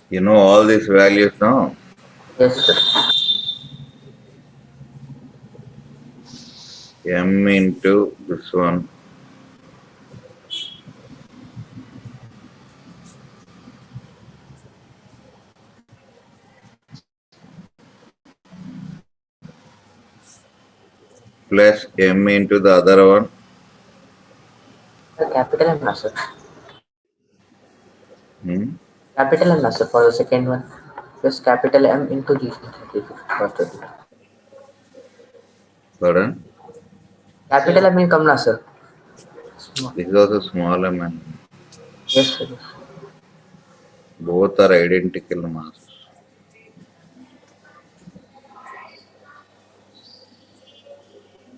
You know all these values now? Yes, sir. M into this one plus M into the other one. The capital M, na, sir. Hmm? Capital M, na, sir, for the second one. Just capital M into G33. Pardon? Capital M will come, na, sir. Small. This is also small M and Yes, sir. both are identical mass.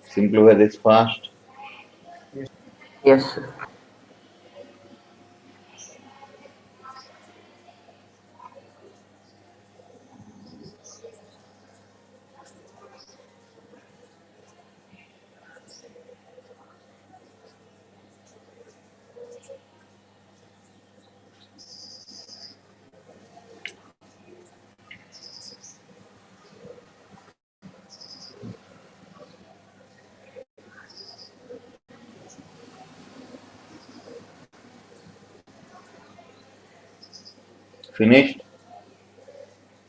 Simplify this fast. Yes, sir. Finished?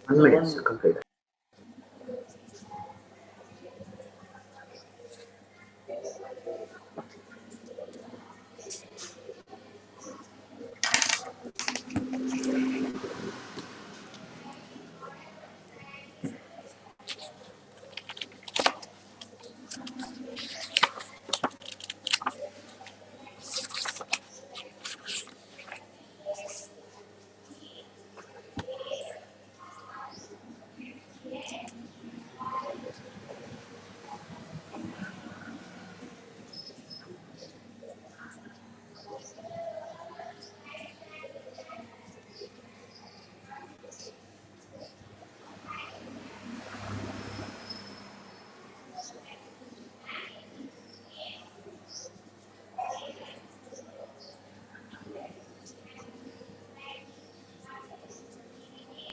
1 minute, sir, complete.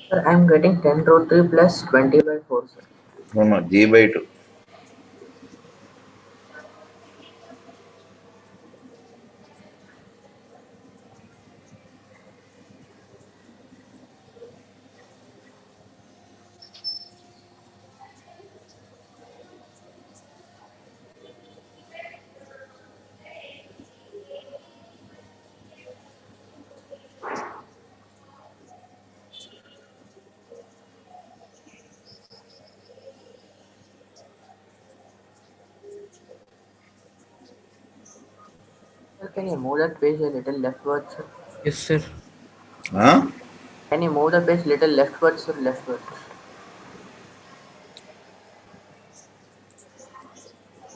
Sir, I am getting 10 root 3 plus 20 by 4, sir. No, G by 2. Sir, can you move that page a little leftward, sir? Yes, sir. Huh? Can you move the page little leftward, sir? Leftward.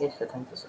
Yes, sir. Thank you, sir.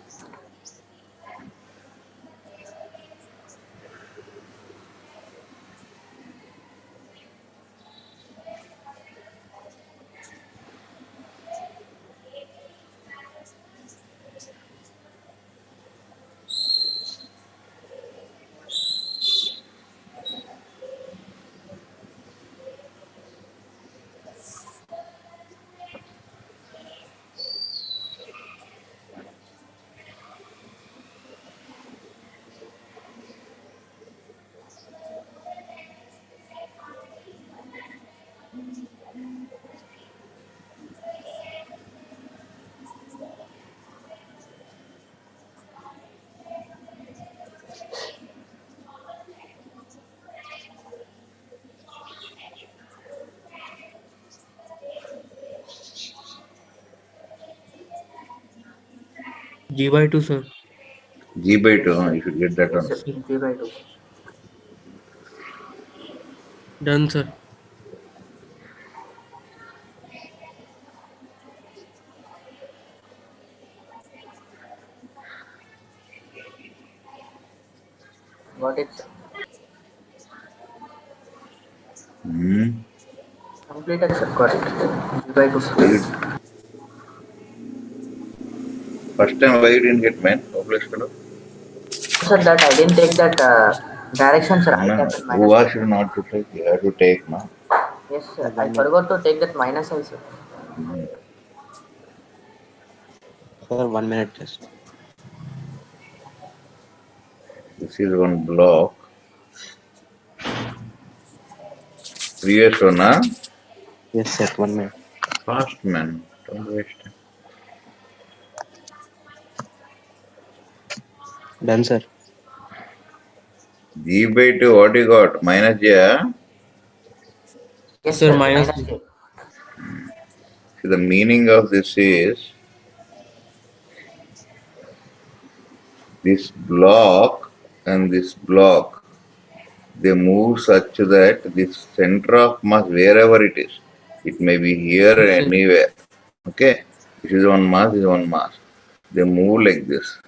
G by 2, sir. G by 2. You should get that Yes, one. sir. Yes, sir. G by 2. Done, sir. Got it, sir. Hmm. Completed, sir. Got it. G by 2, Why sir. you, first time why you didn't get man? Hopeless fellow. sir, that I didn't take that direction, sir. I No, cap and who minus. asked you not to take? You have to take, no? Yes, sir. I forgot to take that minus also. Sir, 1 minute just. This is one block. Previous one, huh? Yes, sir, 1 minute. Fast, man. Don't waste time. Done, sir. G by 2, what you got? Minus J, huh? Yes, Sir, sir. minus Minus J. J. See, the meaning of this is this block and this block, they move such that this center of mass, wherever it may be here or Yes, sir. anywhere. Okay? This is one mass, this is one mass. They move like this.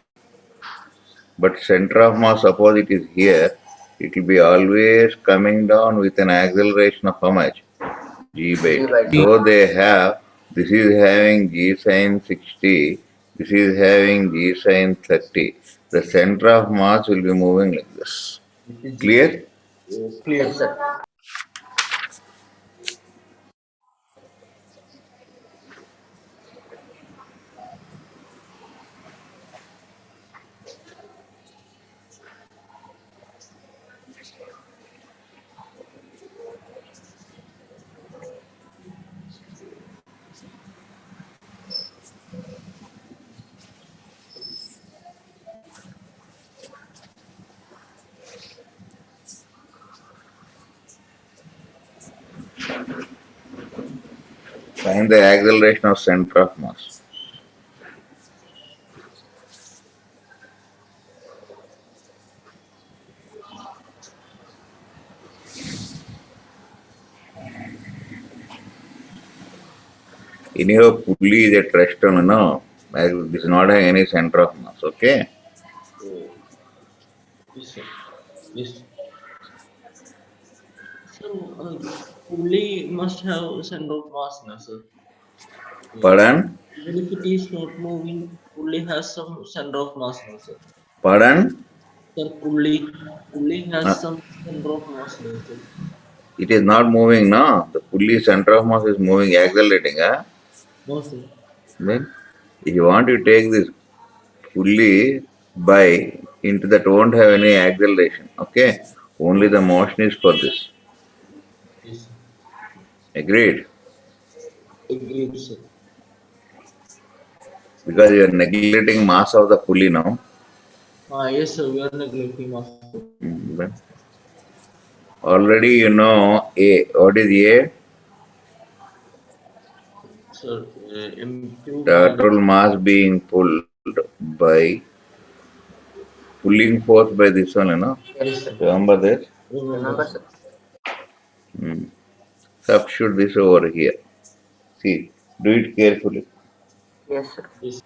But center of mass, suppose it is here, it will be always coming down with an acceleration of how much? G by G 2. by 2. G. So they have, this is having G sine 60, this is having G sine 30. The center of mass will be moving like this. Clear? Clear. Yes, sir. Find the acceleration of center of mass. Anyhow, pulley is at rest on, no? This is not having any center of mass, okay? Yes, sir. Yes. So, pulley must have center of mass, na, sir. Pardon? Even if it is not moving, pulley has some center of mass, na, sir. Pardon? Sir, pulley Uh, has some center of mass, na, sir. it is not moving, no? The pulley center of mass is moving, accelerating, huh? No, sir. Then, if you want to take this pulley by into that won't have any acceleration, okay? Only the motion is for this. Yes, sir. Agreed? Agreed, sir. Because you are neglecting mass of the pulley now. Yes, sir. We are neglecting mass. Then already you know A. What is A? Sir, M2 Total minus. mass being pulled by pulling force by this one, you know. Yes, sir. Remember this? Remember, sir. Substitute this over here. See, do it carefully. Yes, sir. Yes.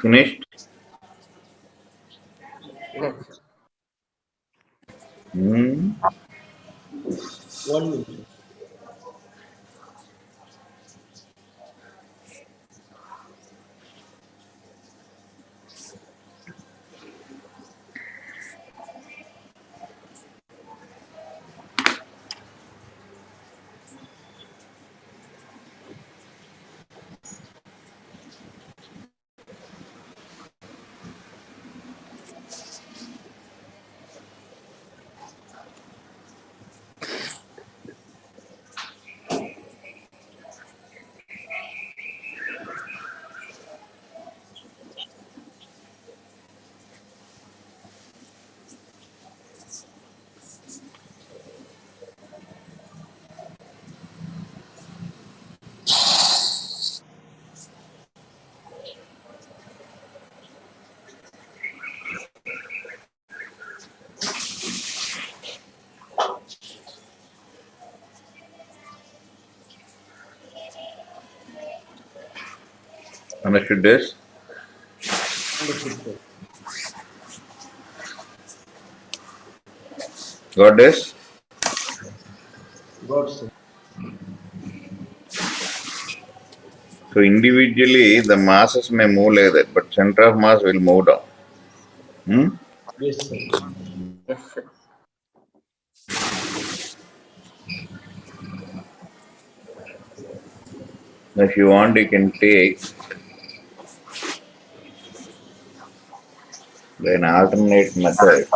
Finished? Yes, sir. Hmm. 1 minute. Understood this? Understood, sir. Got this? Got, sir. So individually the masses may move like that, but center of mass will move down. Hmm? Yes, sir. Yes, sir. If you want, you can take an alternate method.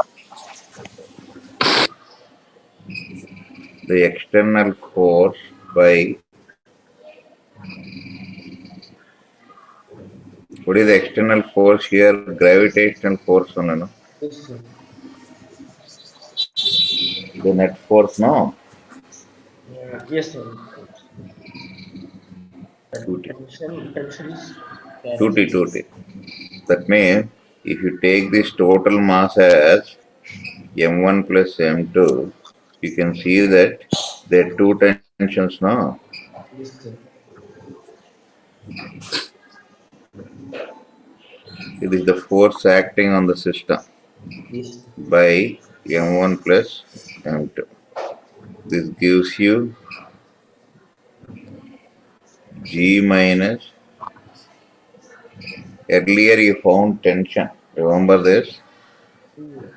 The external force by, what is the external force here? Gravitational force, no? Yes, sir. The net force, no? Yes, sir. 2T. Tension is carrying. 2T, 2T. That means if you take this total mass as m1 plus m2, you can see that there are two tensions, no? Yes, sir. It is the force acting on the system Yes. by m1 plus m2. This gives you G minus, earlier you found tension. Remember this?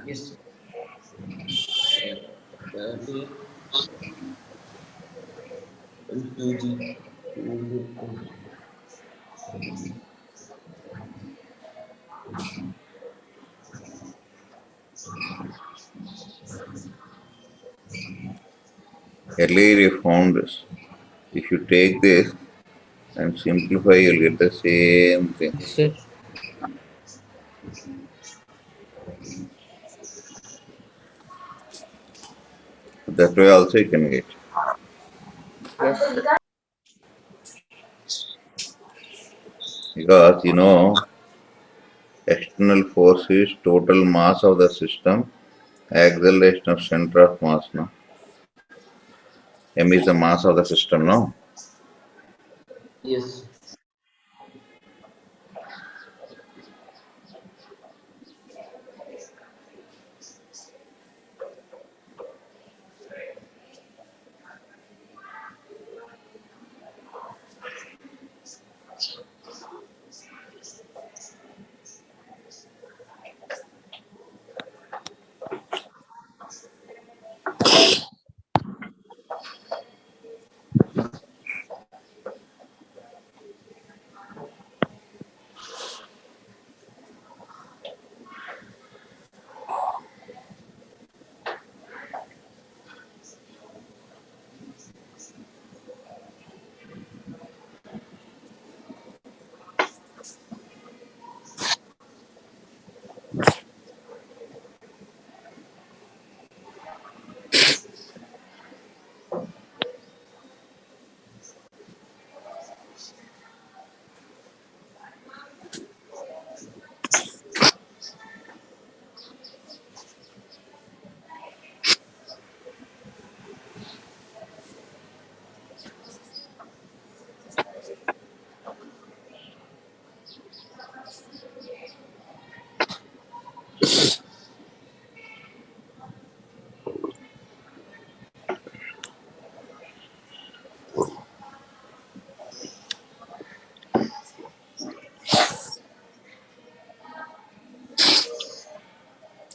Yes, sir. Earlier, L2G. Earlier you found this. If you take this and simplify, you'll get the same thing. Yes, sir. That way also you can get. Yes, sir. Because external force is total mass of the system, acceleration of center of mass, no? M is the mass of the system, no? Yes.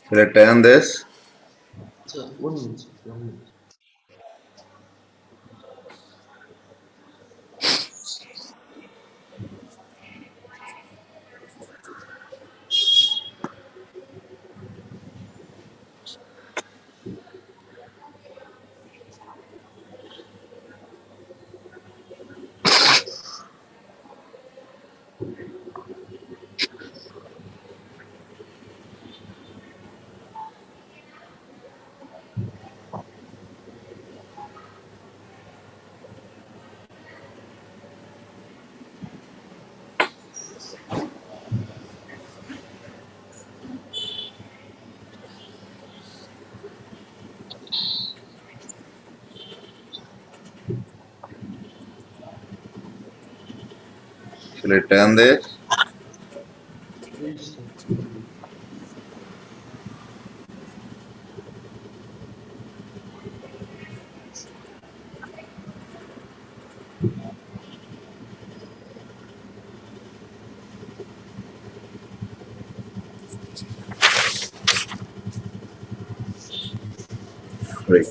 Shall I turn this? Sir, 1 minute. 1 minute. Will I turn this? Yes, sir. Right.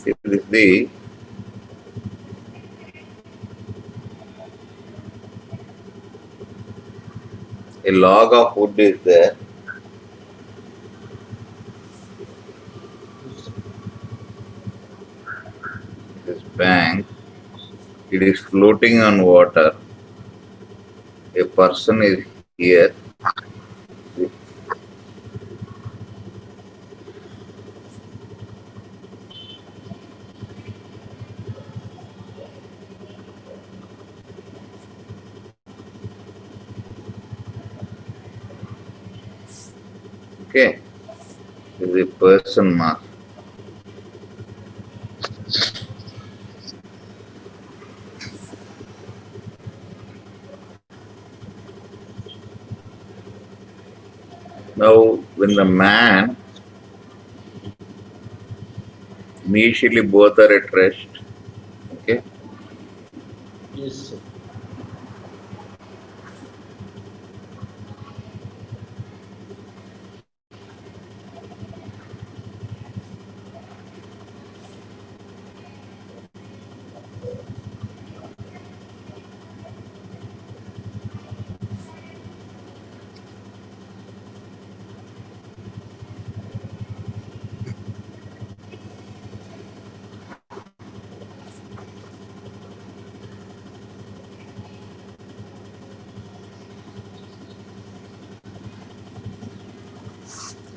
It is the a log of wood is there. Yes, sir. This bank. It is floating on water. A person is here. Okay. This is a person mass. Now, when the man, initially both are at rest. Okay. Yes, sir.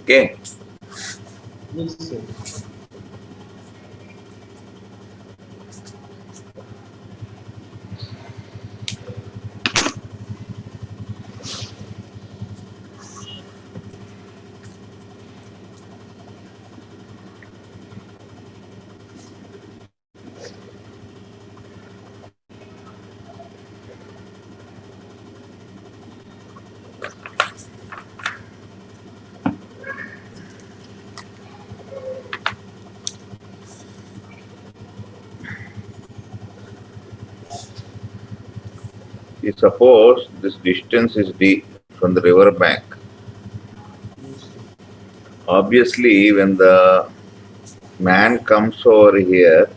Okay. Yes, sir. You suppose this distance is d from the river bank. Yes, sir. Obviously, when the man comes over here,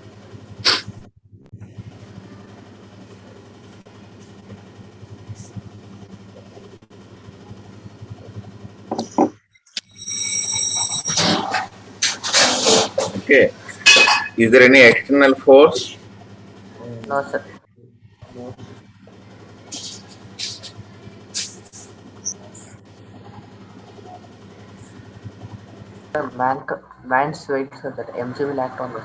okay, is there any external force? No, sir. No, sir. The man's weight, sir, that mg will act on it.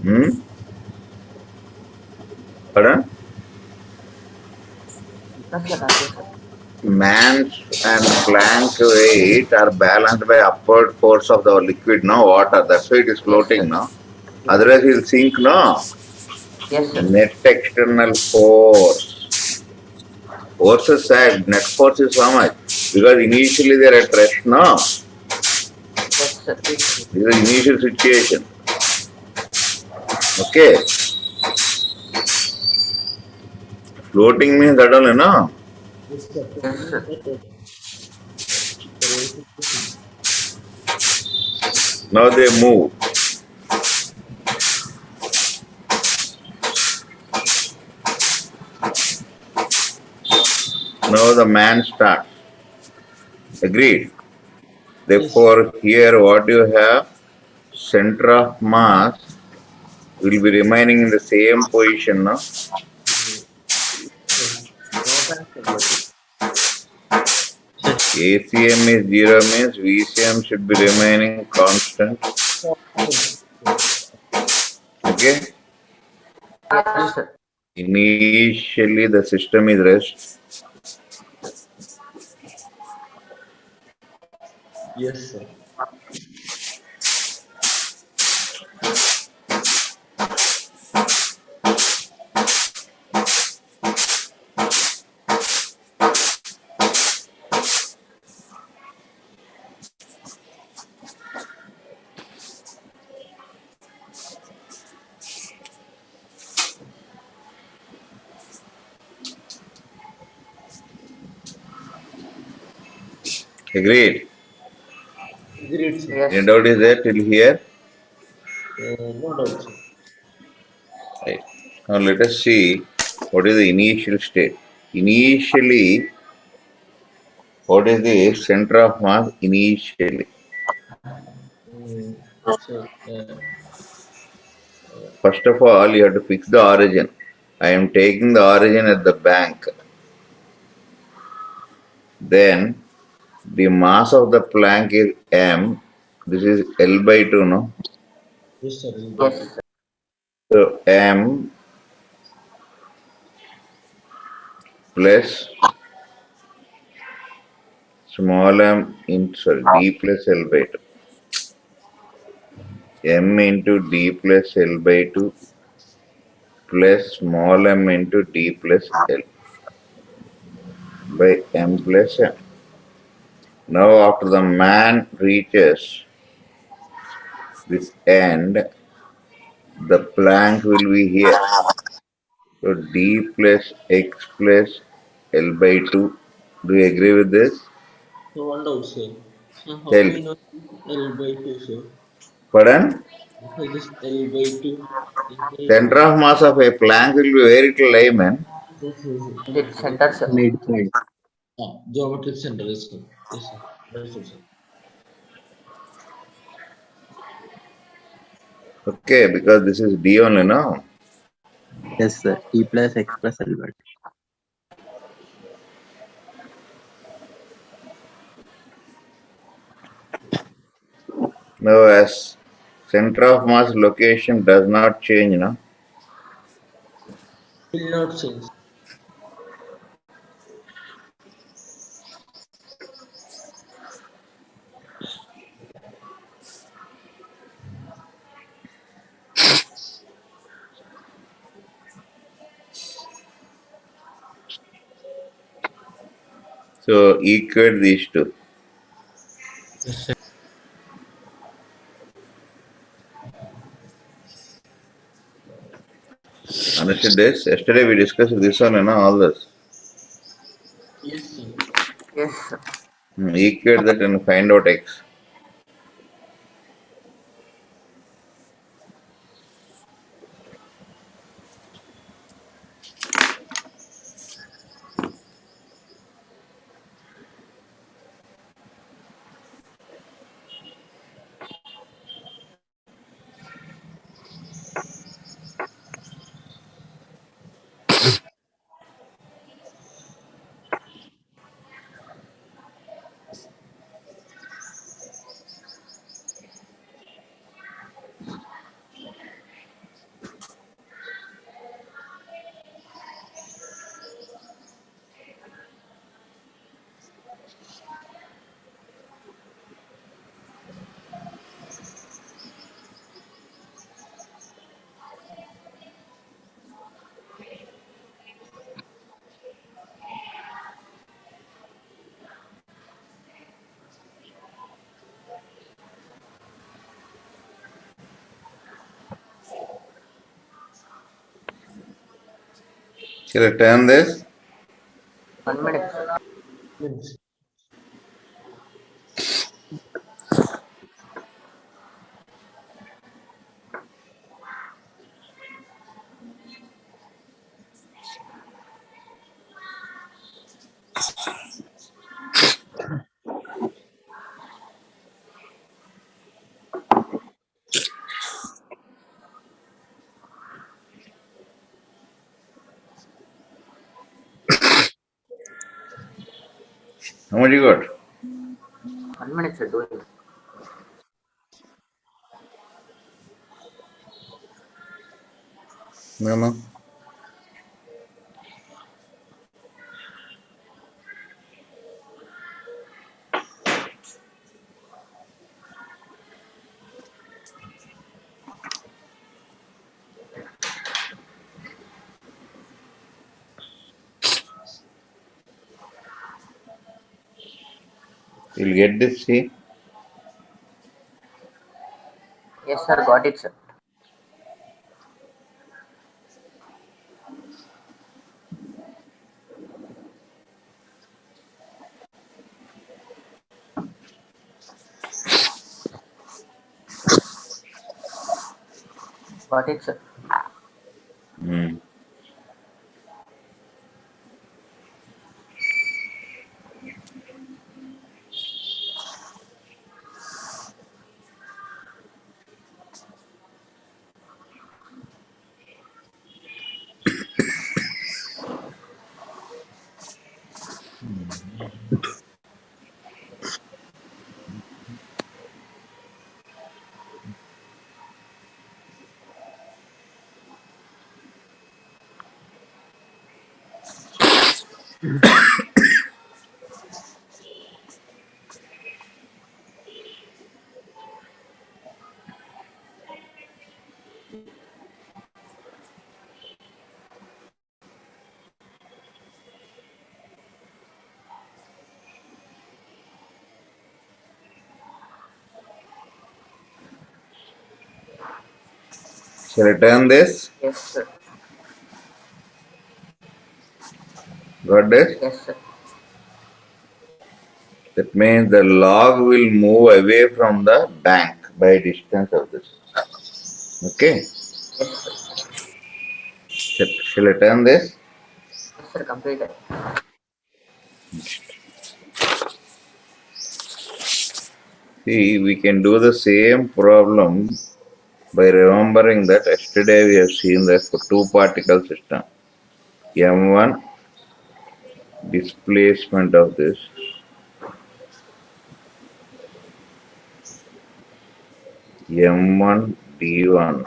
Hmm? Pardon? No, sir, nothing, sir. Man's and plank weight are balanced by upward force of the liquid, no water. That's why it is Yes, sir. floating, no? Yes, Otherwise, it will sink, no? yes, sir. Net external force. Force is said, net force is how much? Because initially they are at rest, no? Yes, sir. Yes, sir. This is the initial situation. Okay. Floating means that only, no? Yes, sir. Yes, Means sir. that the rate is Now they move. Now the man starts. Agreed. yes, sir. Therefore, here what you have, center of mass will be remaining in the same position, no? Yes. Not active. ACM is 0 means VCM should be remaining constant. Okay? Yes, sir. Initially the system is rest. Yes, sir. Agreed. Agreed, sir. Yes. Any doubt is there till here? No doubt, sir. Right. Now let us see what is the initial state. Initially, what is the center of mass initially? So, First of all, you have to fix the origin. I am taking the origin at the bank. Then the mass of the plank is m. This is L by 2, no? yes, sir. Yes. So m plus small m into sorry, d plus L by 2. M into d plus L by 2 plus small m into d plus L by m plus m. Now after the man reaches this end, the plank will be here. So d plus x plus L by 2. Do you agree with this? So, one doubt, sir. So, how Tell we me. know L by 2, sir? Pardon? Because this L by 2 is Center of mass of a plank will be where it will lie, man. The center, sir. Midpoint. Geometric center, yes, sir. Yes, sir. Understood, sir. Okay, because this is d only, no? Yes, sir. T plus X plus L by 2. Now as center of mass location does not change, no? Will not change. So equate these two. Yes, sir. Understood this? Yesterday we discussed this one, you know, all this. Yes, sir. Yes, sir. Equate that and find out x. Shall I turn this? 1 minute, sir. Means, How much you got? 1 minute, sir. Doing. No, no. You'll get this, see? Yes, sir. Got it, sir. Got it, sir. Hmm. Shall I turn this? Yes, sir. Got this? Yes, sir. That means the log will move away from the bank by distance of this. Okay? Yes, sir. Shall I turn this? Yes, sir. Completed. See, we can do the same problem by remembering that yesterday we have seen that for two particle system. M1 displacement of this, M1 D1.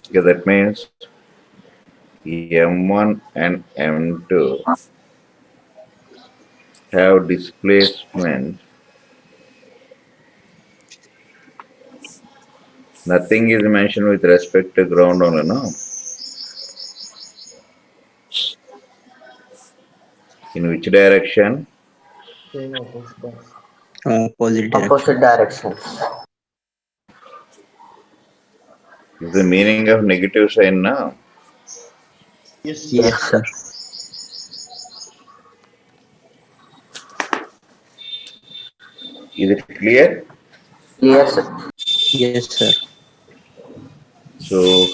Okay, that means M1 and M2 have displacement. Nothing is mentioned with respect to ground only, no? In which direction? In opposite direction. Opposite direction. Opposite directions. Is the meaning of negative sign now? Yes, sir. Yes, sir. Is it clear? Clear, sir. Yes, sir. So,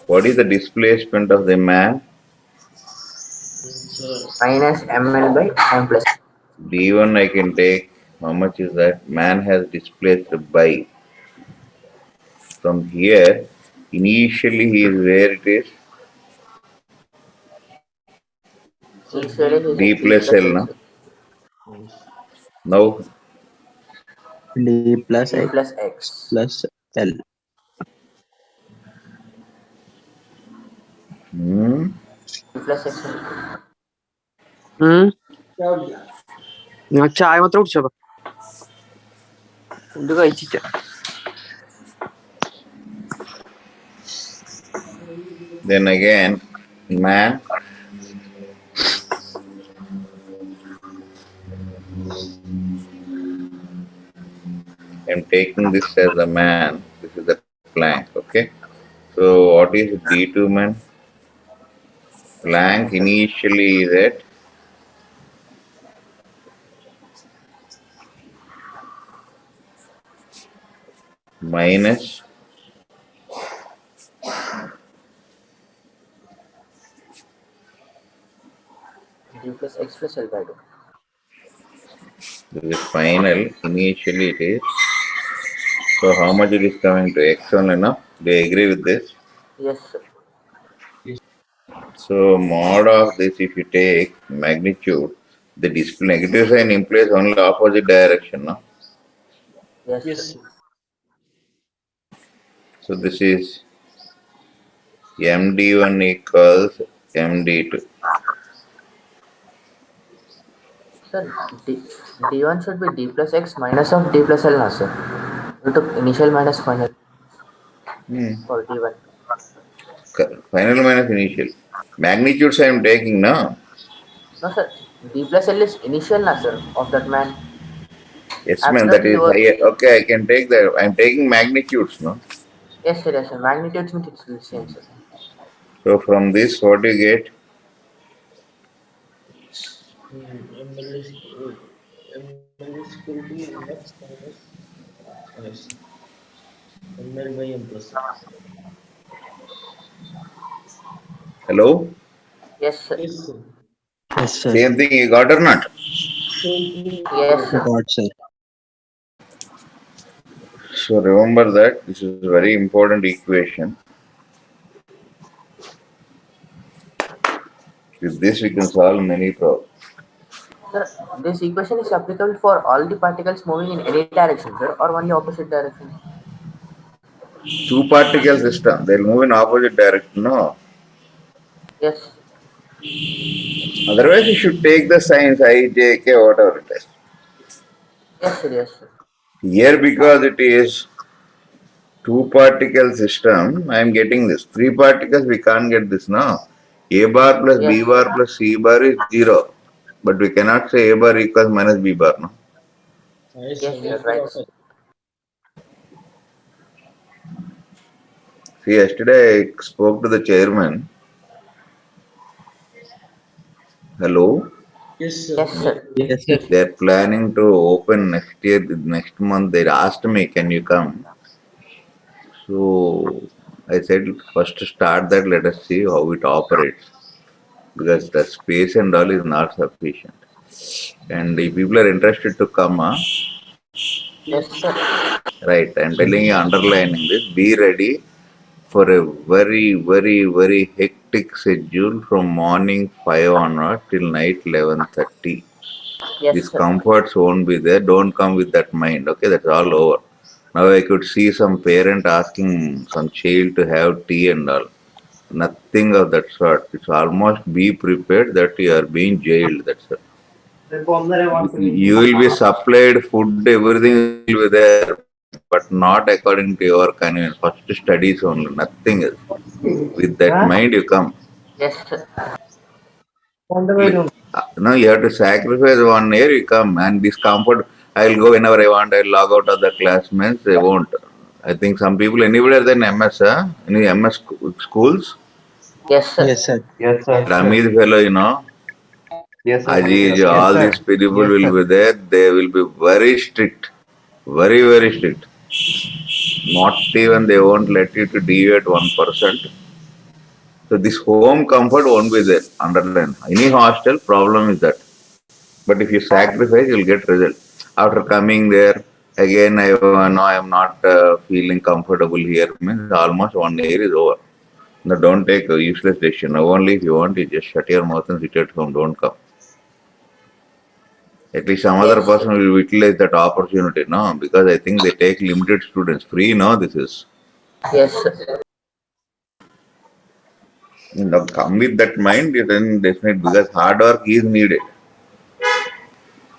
what is the displacement of the man? Sir, Minus ml by m plus. D1 I can take, how much is that? Man has displaced by. From here, initially he is where it is? sir, Initially, he is D at D plus plus L, L, no? sir. yes. Now, D plus D X plus X. plus L. hmm, D plus X. ഞാൻ ചായ മാത്രം കുടിച്ചോളാം ഇത് കഴിച്ചിട്ട് then again, man, I'm taking this as a man, this is the plank, okay? So, what is D2 man? Plank initially is at minus D plus X plus L by 2. the final, initially it is. So, how much it is coming to X only, no? Do you agree with this? Yes, sir. So, mod of this, if you take magnitude, the display negative sign implies only opposite direction, no? Yes, Yes, sir. sir. So this is MD1 equals MD2. sir, D1 should be D plus X minus of D plus L now, sir. We took initial minus final for D1. Final minus initial. Magnitudes I am taking now. No, sir. D plus L is initial now, sir, of that man. Yes, After man, that, that he is was. okay. I can take that. I am taking magnitudes, no? Yes, sir, yes, sir. Magnitudes means it's the same, sir. So from this, what you get? ML is ML is equal to MX minus yes, ML by M plus N. Hello? Yes, sir. Yes, sir. Yes, sir. Same thing you got or not? Same thing. Yes, sir. Got, sir. So remember that this is a very important equation. With this we can solve many problems. Sir, this equation is applicable for all the particles moving in any direction, sir, or only opposite direction? Two particle system, they'll move in opposite direction, no? Yes. Otherwise you should take the signs I, J, K, whatever it is. Yes, sir. Yes, sir. Here because it is two particle system, I am getting this. Three particles we can't get this now. A bar plus B Yes. bar plus C bar is 0. But we cannot say A bar equals minus B bar, no? Yes, Yes, sir. sir. Right, sir. See, yesterday I spoke to the chairman. Hello? Yes, sir. Yes, sir. Yes, sir. They are planning to open next year, next month. They asked me, can you come? So I said, first start that, let us see how it operates. Because the space and all is not sufficient. And if people are interested to come, Yes, sir. right, I'm telling you, underlining this, be ready for a very, very, very hectic schedule from morning 5 onward till night 11:30. Yes, These sir. comforts won't be there. Don't come with that mind. Okay, that's all over. Now I could see some parent asking some child to have tea and all. Nothing of that sort. It's almost be prepared that you are being jailed. That's it. You will be supplied food, everything will be there, but not according to your convenience. First studies only, nothing else. With that mind, you come. Yes, sir. No, you have to sacrifice 1 year, you come. And this comfort, I'll go whenever I want, I'll log out of the class means they won't. I think some people, anybody other than MS, any MS schools, Yes, sir. Yes, sir. Ramid fellow, Aziz, all these people will be there. They will be very strict, very, very strict. Not even they won't let you to deviate 1%. So this home comfort won't be there. Underline. Any hostel problem is that. But if you sacrifice, you'll get result. After coming there, again I no, I am not feeling comfortable here. Means almost 1 year is over. Now don't take a useless decision. Now only if you want, you just shut your mouth and sit at home. Don't come. At least some other Yes, sir. person will utilize that opportunity, no? Because I think they take limited students. Free, no? This is. Yes, sir. Now come with that mind, then definitely because hard work is needed.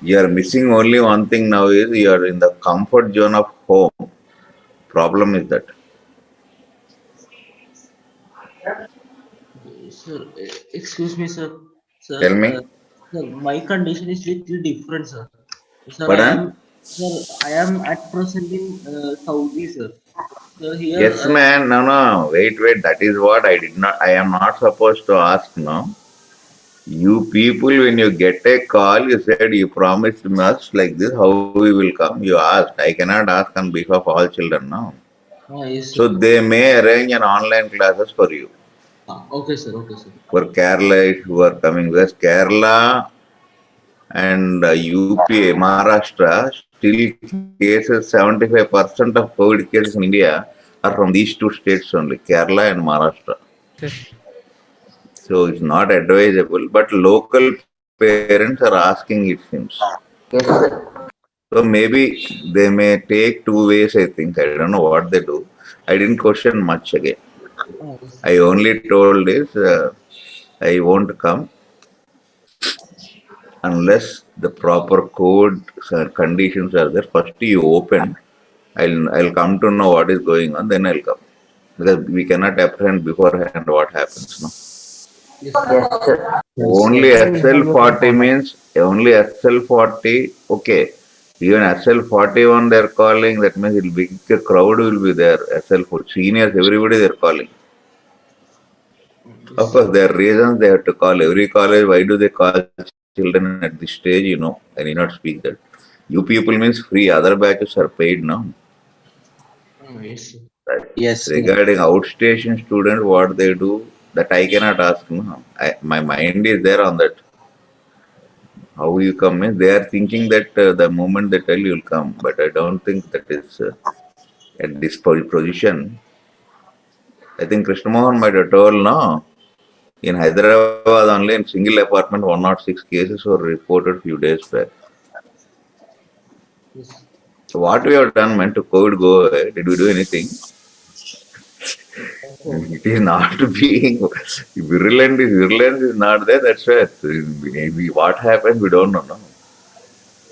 You are missing only one thing now is you are in the comfort zone of home. Problem is that. Sir, excuse me, sir. Sir, Tell me. sir, my condition is little different, sir. Sir, Pardon? I am at present in Saudi, sir. So here, Yes, man. No, no. Wait. That is what I did not. I am not supposed to ask. No. You people, when you get a call, you said you promised us like this. How we will come? You asked. I cannot ask on behalf of all children now. yes, So sir. they may arrange an online classes for you. Okay, sir. Okay, sir. For Kerala, who are coming west, Kerala and UP, Maharashtra, still cases 75% of COVID cases in India are from these two states only, Kerala and Maharashtra. So it's not advisable, but local parents are asking, it seems. Yes, sir. So maybe they may take 2 ways, I think. I don't know what they do. I didn't question much again. Yes. I only told this, I won't come unless the proper code conditions are there. First you open, I'll come to know what is going on, then I'll come. Because we cannot apprehend beforehand what happens. No? Yes, Yes, sir. Only SL40 means only SL40, okay. Even SL41 they're calling, that means it'll be a crowd will be there. SL4 seniors, everybody they're calling. Of course, there are reasons they have to call every college. Why do they call children at this stage? I need not speak that. You people means free, other batches are paid now. Yes, sir. Right. Yes, sir. Regarding outstation students, what they do, that I cannot ask. No? My mind is there on that. How you come in? They are thinking that the moment they tell you'll come, but I don't think that is at this position. I think Krishna Mohan might have told, no, in Hyderabad only in single apartment 106 cases were reported few days back. Yes. So what we have done meant to COVID go away, did we do anything? It is not being virulence is not there, that's why maybe what happened we don't know. No?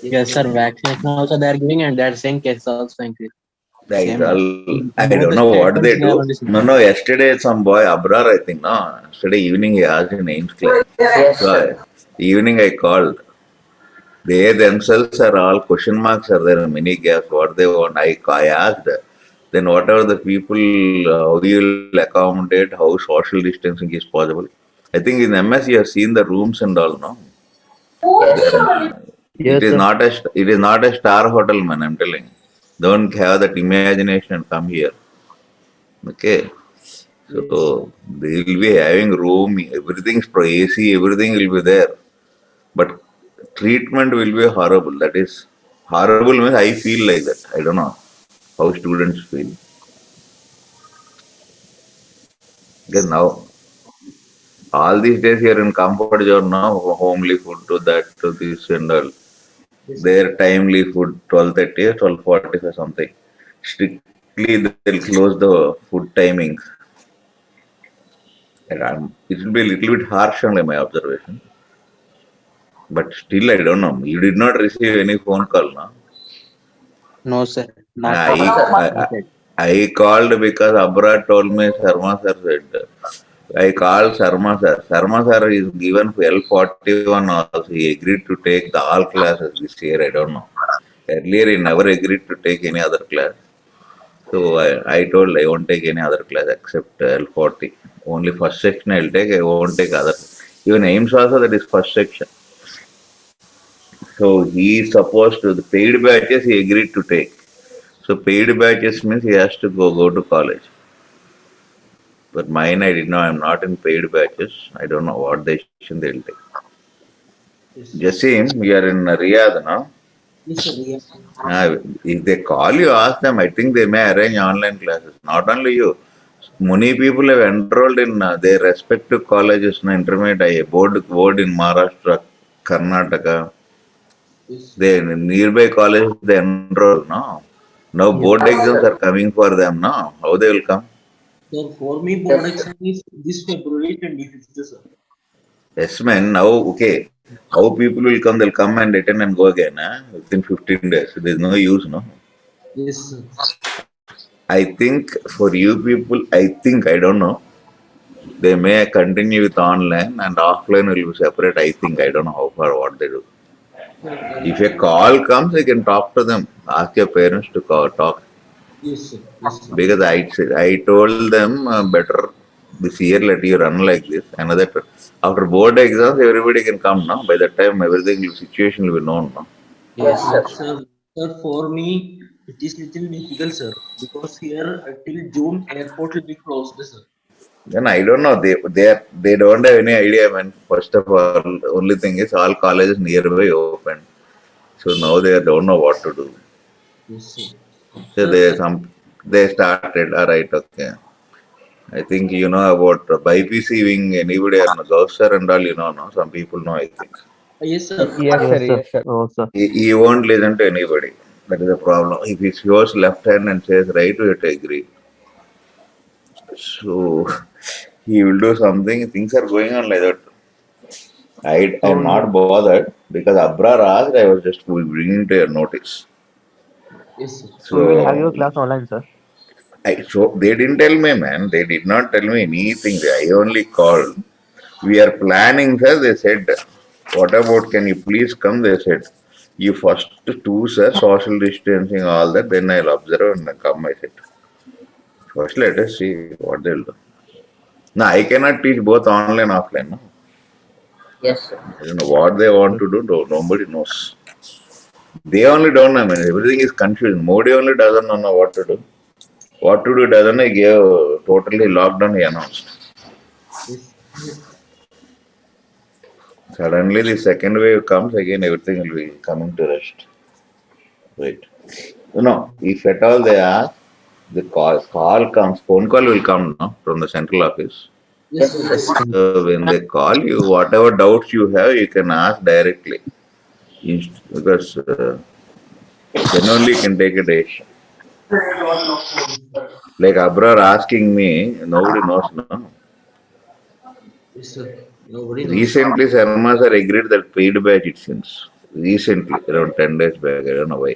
Yes, sir. Vaccination also they are giving, and that same case also increase. That is Same. all, I Both don't the know what they statements they are do. on this. No, yesterday some boy, Abrar, I think, no, yesterday evening he asked in Ames class. Yes, So sir. evening I called. They themselves are all question marks are there, many gaps, what they want. I asked, then whatever the people, how you will accommodate, how social distancing is possible. I think in MS you have seen the rooms and all, no? Yes, sir. It is not a star hotel, man, I'm telling. Don't have that imagination and come here. Okay. So they will be having room, everything's pro AC, everything will be there. But treatment will be horrible. That is horrible means I feel like that. I don't know how students feel. Because now all these days here in comfort zone now, homely food to that to this and all. Yes, sir. Their timely food 12:30 or 12:45 something. Strictly they'll close the food timings. And it will be a little bit harsh only my observation. But still I don't know. You did not receive any phone call, no? No, sir. Not I, yet. I, I called because Abra told me Sharma sir said. I called Sharma sir. Sharma sir is given L41 also. He agreed to take the all classes this year. I don't know. Earlier he never agreed to take any other class. So I told I won't take any other class except L40. Only first section I'll take. I won't take other. Even AIMS also that is first section. So he is supposed to the paid batches he agreed to take. So paid batches means he has to go to college. But mine I did not. I'm not in paid batches. I don't know what decision they'll take. Yes, Jasim, we are in Riyadh now. yes, sir. Yes. If they call you, ask them. I think they may arrange online classes. Not only you. Many people have enrolled in their respective colleges, intermediate board in Maharashtra, Karnataka. Yes. They nearby colleges they enroll now. Now board exams are coming for them now. How they will come? Sir, for me, board exam is this February 25th, sir. Yes, man. Now, okay. How people will come? They'll come and attend and go again within 15 days. There's no use, no? Yes, sir. I think for you people, I don't know. They may continue with online and offline will be separate. I think, I don't know how far what they do. If a call comes, you can talk to them. Ask your parents to talk. Yes, sir. Yes, sir. Because I told them better this year let you run like this. Another after board exams, everybody can come now. By that time, situation will be known. No? Yes, sir. Sir, for me, it is little difficult, sir, because here till June airport will be closed, sir. Then I don't know. They don't have any idea. Man, first of all, only thing is all colleges nearby open. So now they don't know what to do. Yes, sir. So they started. All right, okay. I think you know about BIPC wing. Anybody or Gaussar and all, you know, no? Some people know. I think Yes, sir. Yes, sir. Oh, sir. he won't listen to anybody. That is the problem. If he shows left hand and says right, we have to agree. So he will do something. Things are going on like that. I'm not bothered because Abrar asked. I was just bringing to your notice. Yes, sir. So we will have So your class online, sir. so they didn't tell me, man. They did not tell me anything. I only called. We are planning, sir. They said, what about, can you please come? They said, you first two, sir, social distancing, all that, then I'll observe and come, I said. First, let us see what they'll do. Now, I cannot teach both online and offline. No? Yes, sir. I don't know what they want to do, nobody knows. They only don't know. I mean, everything is confused. Modi only doesn't know what to do. What to do doesn't know. He gave totally lockdown. He announced. Yes. Suddenly, the second wave comes again. Everything will be coming to rest. Right. If at all they ask, the call comes. Phone call will come now from the central office. Yes, sir. Yes. So when they call you, whatever doubts you have, you can ask directly. Because then only you can take a decision. Like Abrar asking me, nobody knows now. Yes, sir. Nobody knows. Recently, Sarma sir agreed that paid batch, it seems. Recently, around 10 days back, I don't know why.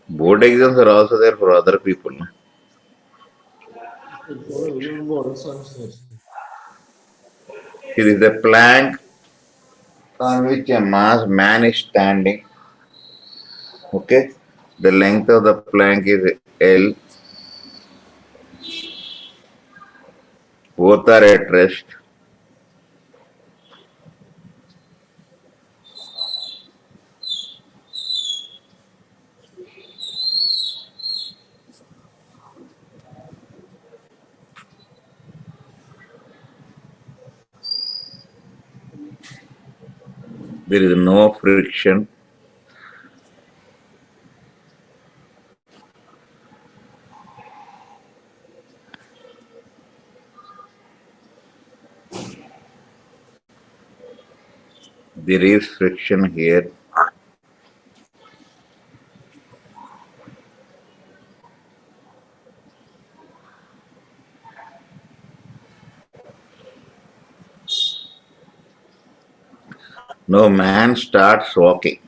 Board exams are also there for other people. No? For everyone, what sir? It is a plank on which a mass man is standing. Okay? The length of the plank is L. Both are at rest. There is no friction. There is friction here. No man starts walking.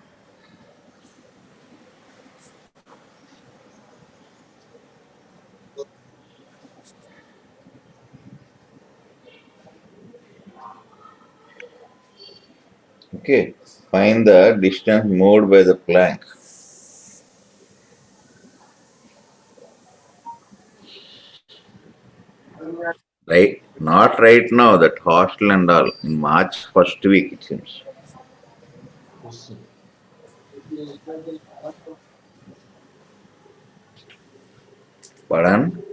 Okay. Find the distance moved by the plank. Right? Not right now, that hostel and all. In March first week, it seems. Yes, sir. Pardon?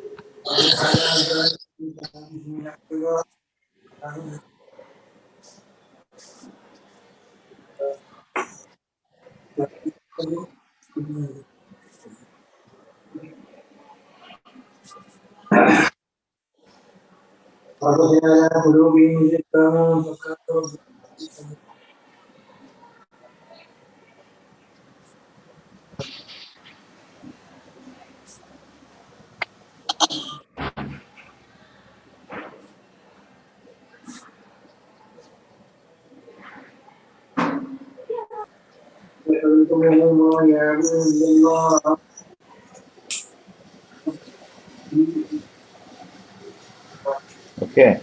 Okay.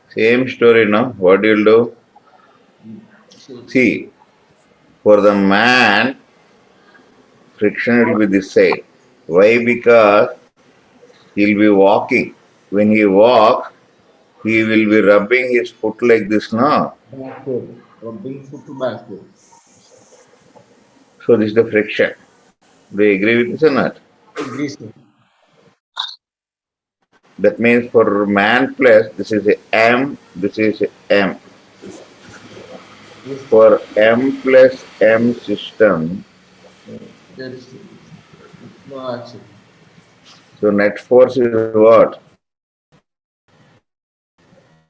Same story now. What you'll do? So, See, for the man, friction will be this side. Why? Because he'll be walking. When he walks, he will be rubbing his foot like this now. backward, rubbing foot to backward. So this is the friction. Do you agree with this or not? Agree, sir. That means for man plus, this is a M, this is a M. Yes, For M plus M system, there is no action. so net force is what?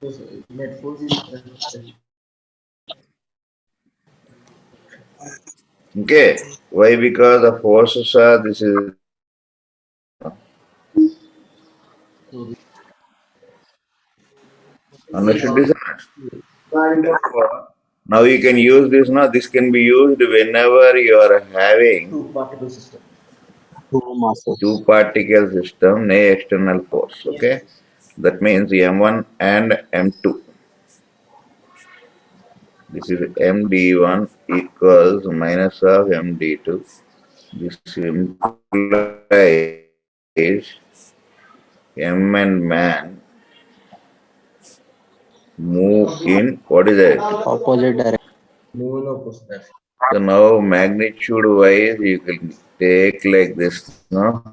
Yes, sir. Net force is Okay. Why? Because the forces are, this is, so understood this or not? Therefore, now you can use this now. This can be used whenever you are having two particle system. Two masses. two particle system, no external force. Okay. That means M1 and M2. This is MD1 equals minus of MD2. This implies M and man move in what is that? Opposite direction. Move in opposite direction. So now magnitude wise you can take like this, no?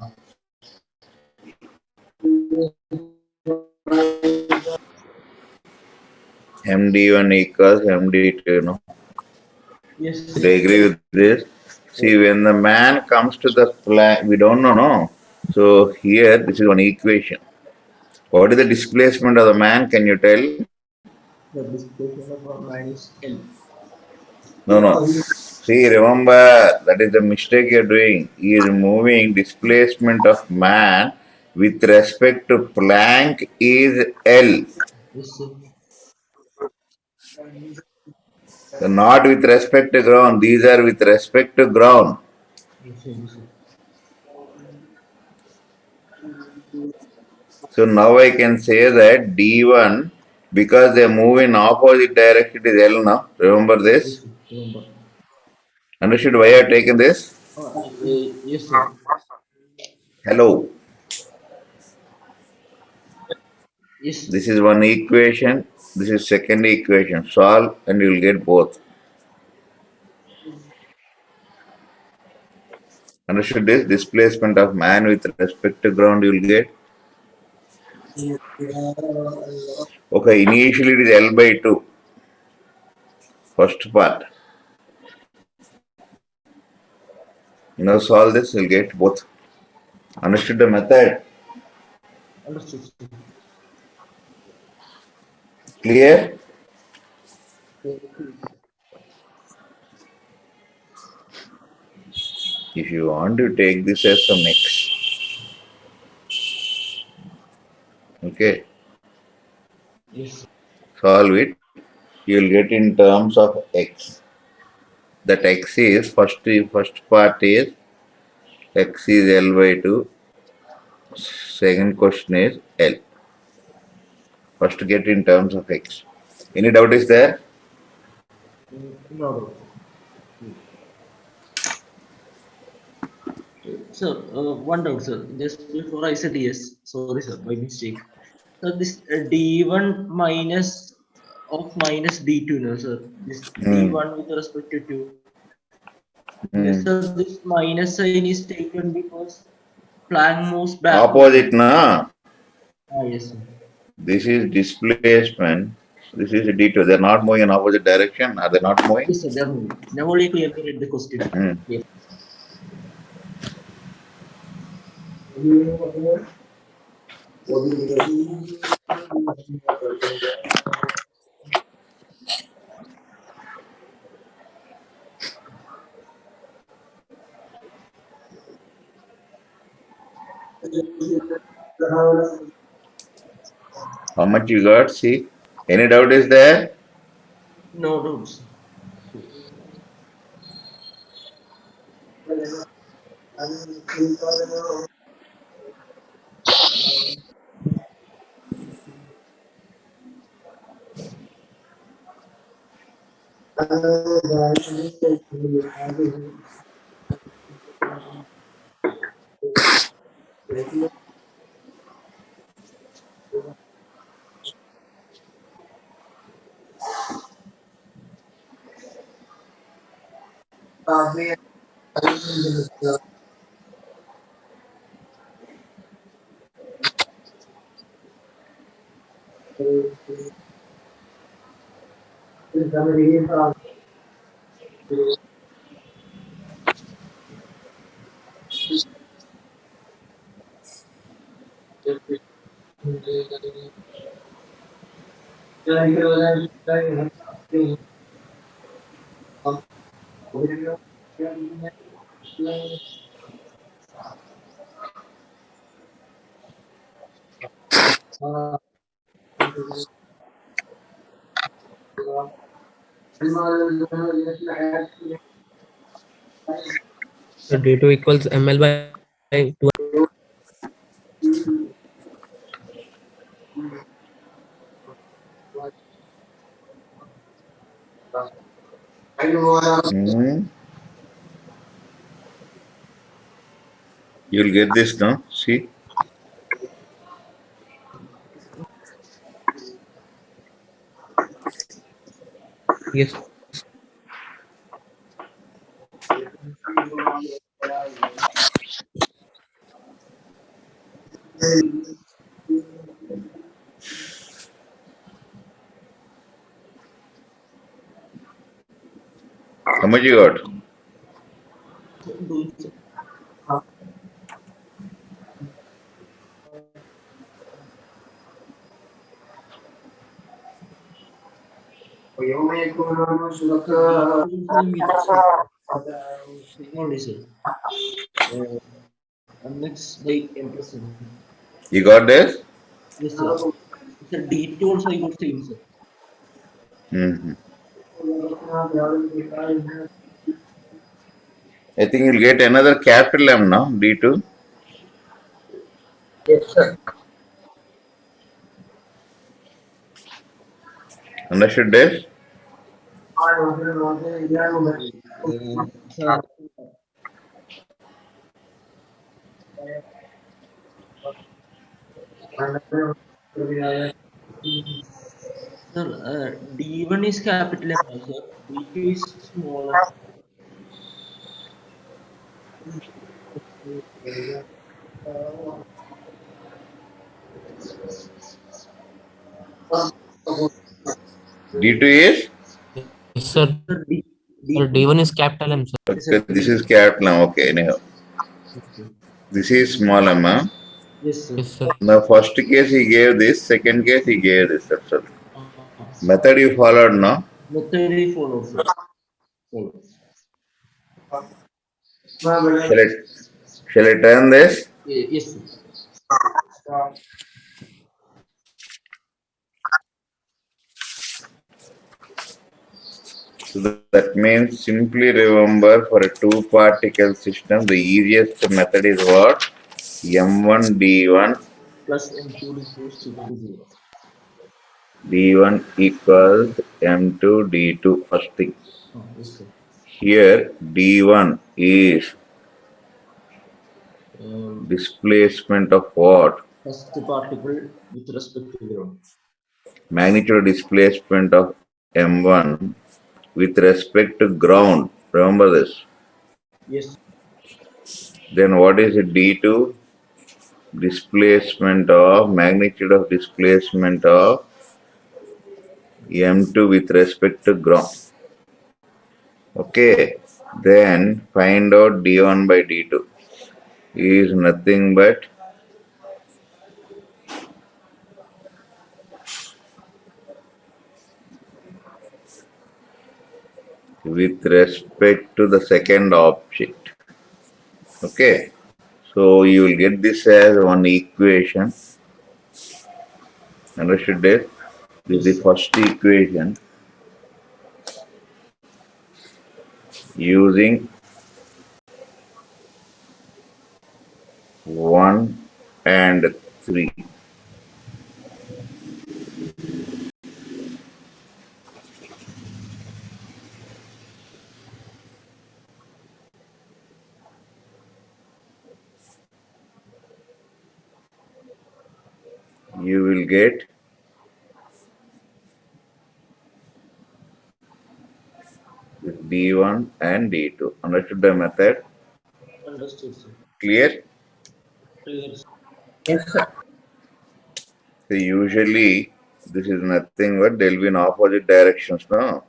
MD1 equals MD2, no? Yes. Do you agree with this? See, when the man comes to the plan, we don't know, no? So here, this is one equation. What is the displacement of the man? Can you tell? The displacement of our man is L. No, no. See, remember, that is the mistake you're doing. He is moving displacement of man with respect to Planck is L. Yes, sir. So not with respect to ground. These are with respect to ground. Yes, sir. Yes, sir. So now I can say that D1, because they move in opposite direction, it is L now. Remember Yes, this? sir. Remember. Understood why I have taken this? Yes, sir. Hello. Yes. This is one equation. This is second equation. Solve and you will get both. Understood this? Displacement of man with respect to ground you will get. Okay, initially it is L by 2. First part. Now solve this, you'll get both. Understood the method? Understood, sir. Clear? If you want to take this as some x, okay, Yes, sir. solve it, you will get in terms of x. That x is, first part is, x is L by 2, second question is L. First get in terms of x. Any doubt is there? No doubt, sir. Sir, one doubt, sir. Just before I said yes, sorry, sir, by mistake. So this D1 minus of minus D2, no, sir. This Hmm. D1 with respect to 2. Hmm. Yes, sir. This minus sign is taken because Planck moves backward. Opposite na? Ah, yes, sir. This is displacement. This is d2. They are not moving in opposite direction. Are they not moving? Yes, sir. Definitely. Now only clearly read the question. Hmm. Yes. How much you got? See? Any doubt is there? No doubts. So D2 equals ML by 2. Hmm. You'll get this now. See? Yes. How much you got? Doing so. Only sir. And next by M plus N. You got this? Yes sir. Sir D2 also I got same sir. Mm-hmm. I think you'll get another capital M now, D2. Yes, sir. Understood this? Sir, sir, D1 is capital M, sir. D2 is small m. D2 is? Yes, sir. Sir, Sir, D2 D1 is capital M, sir. is a Okay, this is capital M. Okay, anyhow. yes, sir. This is small m. Huh? Yes, sir. Yes, sir. Now, first case he gave this, second case he gave this. That's all. Uh, Method you followed, no? Method we follow, sir. Follow. Shall I turn this? Yes, sir. So that means simply remember for a two particle system, the easiest method is what? M1 D1 Plus M2 equals to 0. D1 equals M2 D2 first thing. Yes, sir. Here D1 is Um, displacement of what? First particle with respect to ground. Magnitude displacement of M1 with respect to ground. Remember this. Yes. Then what is it? D2? Displacement of magnitude of displacement of M2 with respect to ground. Okay. Then find out D1 by D2 is nothing but with respect to the second object. Okay. So you will get this as one equation. Understood it? This is the first equation using 1 and 3. You will get this D1 and D2. Understood the method? Understood, sir. Clear? Clear, sir. Yes, sir. So usually this is nothing but there will be in opposite directions, no?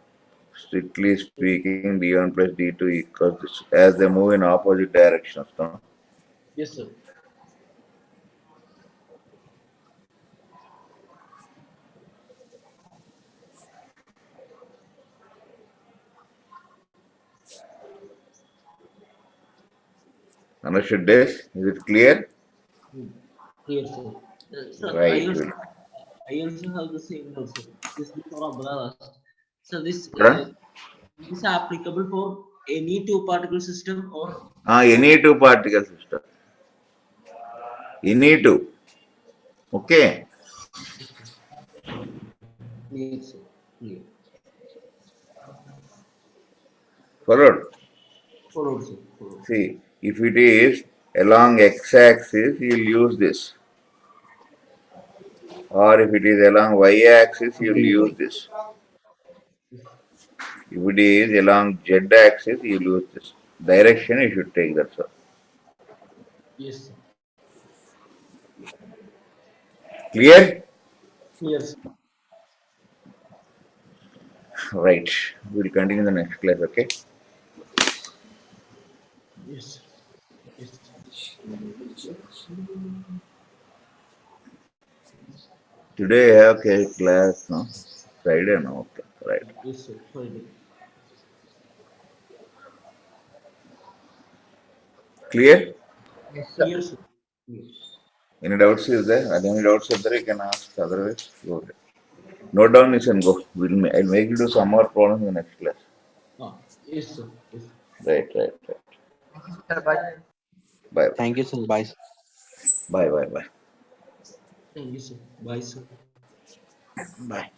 Strictly speaking, D1 plus D2 equals this, as they move in opposite directions, no? Yes, sir. Understood this? Is it clear? Hmm. Clear, sir. Sir, Right. I also have the same also. This before umbrella. So Huh? this is applicable for any two particle system or Any two particle system. Any two. Okay. clear, sir. Clear. Followed. Followed, sir. Followed. See, if it is along x-axis, you'll use this. Or if it is along y-axis, you'll use this. If it is along z-axis, you'll use this. Direction you should take, that's all. Yes, sir. Clear? Yes. Right. We'll continue the next class, okay? Yes. Yes. Today I have class, no? Friday, no? Okay, right. Yes, sir. Friday. Clear? Yes, sir. Yes, sir. Yes. Any doubts is there? Are there any doubts is there? You can ask. Otherwise, go ahead. Note down this and go. I'll make you do some more problems in the next class. Ah, yes, sir. Yes. Right. Thank you, sir. Bye. Bye. Thank you, sir. Bye. Bye. Thank you, sir. Bye, sir. Bye.